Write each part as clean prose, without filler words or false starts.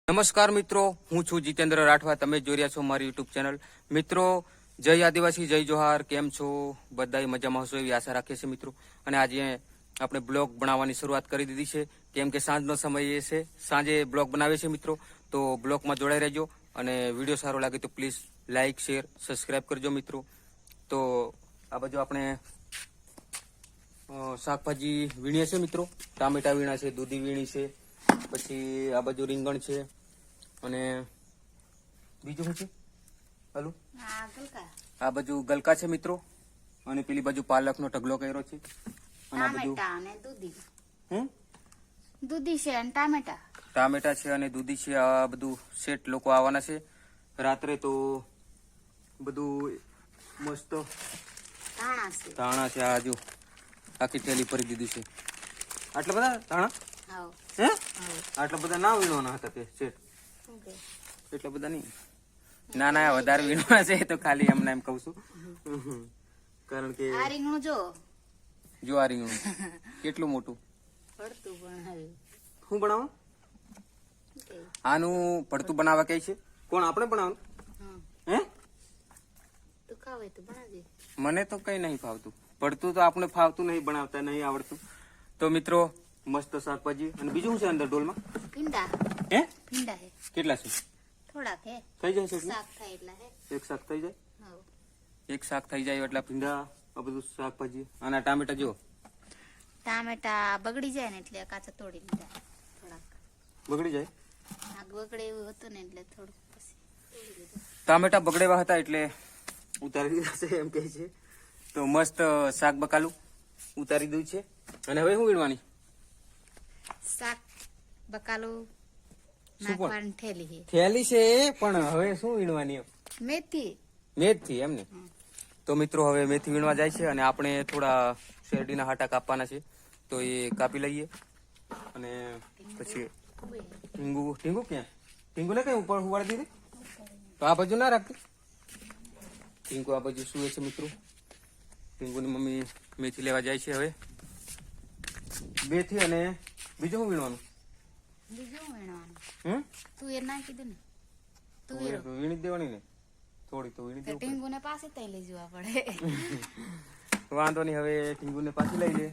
નમસ્કાર મિત્રો, હું છું જીતેન્દ્ર રાઠવા. તમે જોઈ રહ્યા છો મારી યુટ્યુબ ચેનલ. મિત્રો, જય આદિવાસી, જય જોહાર. કેમ છો? બધાય મજામાં હશો એવી આશા રાખીએ છીએ મિત્રો. અને આજે આપણે બ્લોગ બનાવવાની શરૂઆત કરી દીધી છે, કેમ કે સાંજનો સમય છે. સાંજે બ્લોગ બનાવીએ છીએ મિત્રો, તો બ્લોગમાં જોડાઈ રહેજો. અને વિડીયો સારો લાગે તો પ્લીઝ લાઇક, શેર, સબસ્ક્રાઈબ કરજો મિત્રો. તો આ બાજુ આપણે શાકભાજી વીણીએ છે મિત્રો. ટામેટા વીણા છે, દૂધી વીણી છે, પછી આ બાજુ રીંગણ છે, અને બીજું શું છે? હાલો, આ બાજુ ગલકા છે મિત્રો, અને પેલી બાજુ પાલકનો ઢગલો કર્યો છે. અને આ બાજુ દૂધી છે અને ટામેટા છે અને દૂધી છે. આ બધું સેટ લોકો આવવાના છે રાત્રે, તો બધું મસ્ત ધાણા છે. આ જો આખી થેલી ભરી દીધી છે. આટલા બધા ધાણા હે? આટલા બધા ના વીણવાના હતા તે સેટ, એટલા બધા નહીં. ના ના, વધારે વીણવા છે તો ખાલી એમને એમ કઉ છું. કારણ કે આ રીંગણું જો આ રીંગણું કેટલું મોટું. શું બનાવવા? આનું ભરતું બનાવવા કઈ છે? કોણ? આપણે બનાવવાનું હે? મને તો કઈ નહીં ફાવતું. ભરતું તો આપણે ફાવતું નહીં, બનાવતા નહીં આવડતું. તો મિત્રો, મસ્ત શાકભાજી. અને બીજું શું છે અંદર ડોલમાં? ભીંડા. હે? ભીંડા હે. કેટલા છે? થોડાક હે. થઈ જાય છે? શાક થાય એટલા હે. એક શાક થઈ જાય. એક શાક થઈ જાય એટલા ભીંડા, આ બધું શાકભાજી. અને ટામેટા જો ટામેટા બગડી જાય ને એટલે કાચા તોડી લીધા. થોડાક બગડી જાય. આગ બગડે એવું હતું ને એટલે થોડુંક પછી તોડી લીધું. ટામેટા બગડેવા હતા એટલે ઉતારી દીધા છે એમ કે છે. તો મસ્ત શાક બકાલું ઉતારી દઉં છે. અને હવે શું વીણવાની? શાક બકાલું નાખવાની થેલી હે. થેલી છે, પણ હવે શું વીણવાની? મેથી. મેથી એમને. તો મિત્રો, હવે મેથી વીણવા જાય છે. અને આપણે થોડા શેરડીના હાટા કાપવાના છે, તો એ કાપી લઈએ. અને પછી ટીંગુ ક્યાં? ટીંગુ ને કઈ ઉપર ઉવાડી દીધી? તો આ બાજુ ના રાખતી. ટીંગુ આ બાજુ સુવે છે મિત્રો. ટીંગુની મમ્મી મેથી લેવા જાય છે. હવે મેથી અને બીજું શું વીણવાનું? બીજું વીણવાનું. હમ, તું એ ના કીધું ને. તું વીણી દેવાની ને થોડી તો વીણી દેવું. ટીંગુને પાસે તઈ લઈ જવા પડે. વાંધો નહીં, હવે ટીંગુને પાછી લઈ લે.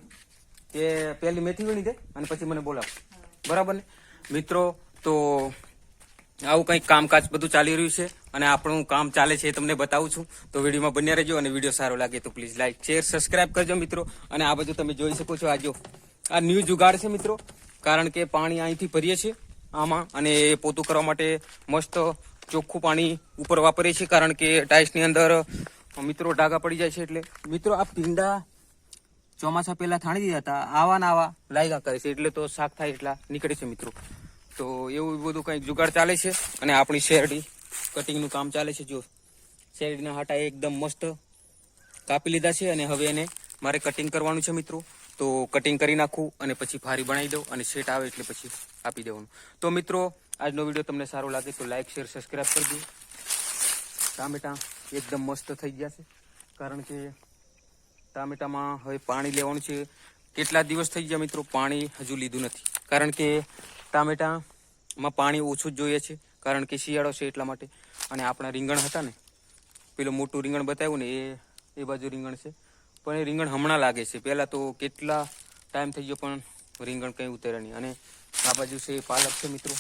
કે પેલી મેથી વીણી દે અને પછી મને બોલાવ, બરાબર ને મિત્રો? તો આવું કંઈક કામકાજ બધું ચાલી રહ્યું છે, અને આપણું કામ ચાલે છે એ તમને બતાવું છું. તો વિડીયોમાં બન્યા રહેજો. અને વિડીયો સારો લાગે તો પ્લીઝ લાઈક, શેર, સબસ્ક્રાઇબ કરજો મિત્રો. અને આ બધું તમે જોઈ શકો છો. આ ન્યૂ જુગાડ છે મિત્રો, કારણ કે પાણી અહીંથી ભરીએ છીએ આમાં, અને પોતું કરવા માટે મસ્ત ચોખ્ખું પાણી ઉપર વાપરીએ છીએ, કારણ કે ટાઇલ્સની અંદર મિત્રો ડાઘા પડી જાય છે. એટલે મિત્રો, આ પીંડા ચોમાસા પહેલા થાણી દીધા હતા, આવા ને આવા લાગ્યા કરે છે, એટલે તો શાક થાય એટલા નીકળે છે મિત્રો. તો એવું બધું કંઈક જુગાડ ચાલે છે. અને આપણી શેરડી કટિંગનું કામ ચાલે છે. જો શેરડીના હાટા એકદમ મસ્ત કાપી લીધા છે, અને હવે એને મારે કટિંગ કરવાનું છે મિત્રો. તો કટિંગ કરી નાખું અને પછી ફારી બનાવી દઉં, અને સેટ આવે એટલે પછી આપી દેવાનું. તો મિત્રો, આજનો વિડીયો તમને સારો લાગે તો લાઈક, શેર, સબસ્ક્રાઈબ કરજો. ટામેટા એકદમ મસ્ત થઈ ગયા છે, કારણ કે ટામેટામાં હવે પાણી લેવાનું છે. કેટલા દિવસ થઈ ગયા મિત્રો, પાણી હજુ લીધું નથી, કારણ કે ટામેટામાં પાણી ઓછું જ જોઈએ છે, કારણ કે શિયાળો છે એટલા માટે. અને આપણા રીંગણ હતા ને, પેલું મોટું રીંગણ બતાવ્યું ને, એ બાજુ રીંગણ છે, પણ એ રીંગણ હમણાં લાગે છે. પહેલાં તો કેટલા ટાઈમ થઈ ગયો પણ રીંગણ કંઈ ઉતરે નહીં. અને આ બાજુ છે પાલક છે મિત્રો.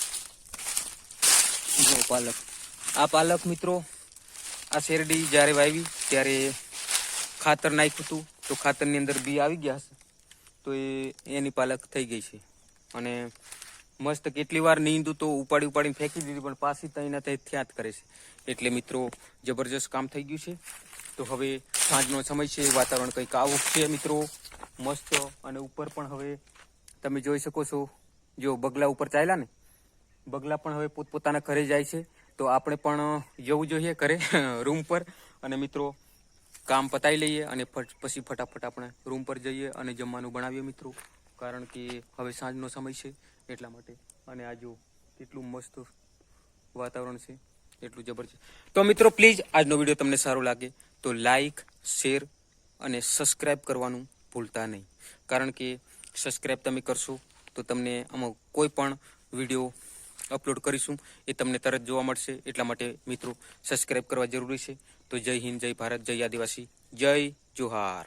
જો પાલક, આ પાલક મિત્રો, આ શેરડી જ્યારે વાવી ત્યારે ખાતર નાખ્યું હતું, તો ખાતરની અંદર બી આવી ગયા હશે, તો એની પાલક થઈ ગઈ છે. અને મસ્ત કેટલી વાર નીંદું તો ઉપાડીને ફેંકી દીધી, પણ પાછી તઈને થયા જ કરે છે. એટલે મિત્રો, જબરજસ્ત કામ થઈ ગયું છે. તો હવે સાંજનો સમય છે, વાતાવરણ કંઈક આવું છે મિત્રો, મસ્ત. અને ઉપર પણ હવે તમે જોઈ શકો છો, જો બગલા ઉપર ચાલ્યા ને, બગલા પણ હવે પોતપોતાના ઘરે જાય છે. તો આપણે પણ જવું જોઈએ ઘરે, રૂમ પર. અને મિત્રો, કામ પતાવી લઈએ અને પછી ફટાફટ આપણે રૂમ પર જઈએ અને જમવાનું બનાવીએ મિત્રો, કારણ કે હવે સાંજનો સમય છે એટલા માટે. અને આ જો કેટલું મસ્ત વાતાવરણ છે, એટલું જબરજસ્ત. તો મિત્રો, પ્લીઝ આજનો વિડીયો તમને સારો લાગે તો લાઈક, શેર અને સબસ્ક્રાઈબ કરવાનું ભૂલતા નહીં, કારણ કે સબસ્ક્રાઈબ તમે કરશો તો તમને આમાં કોઈ પણ વિડીયો અપલોડ કરીશું એ તમને તરત જોવા મળશે. એટલા માટે મિત્રો સબસ્ક્રાઇબ કરવા જરૂરી છે. તો જય હિન્દ, જય ભારત, જય આદિવાસી, જય જોહાર.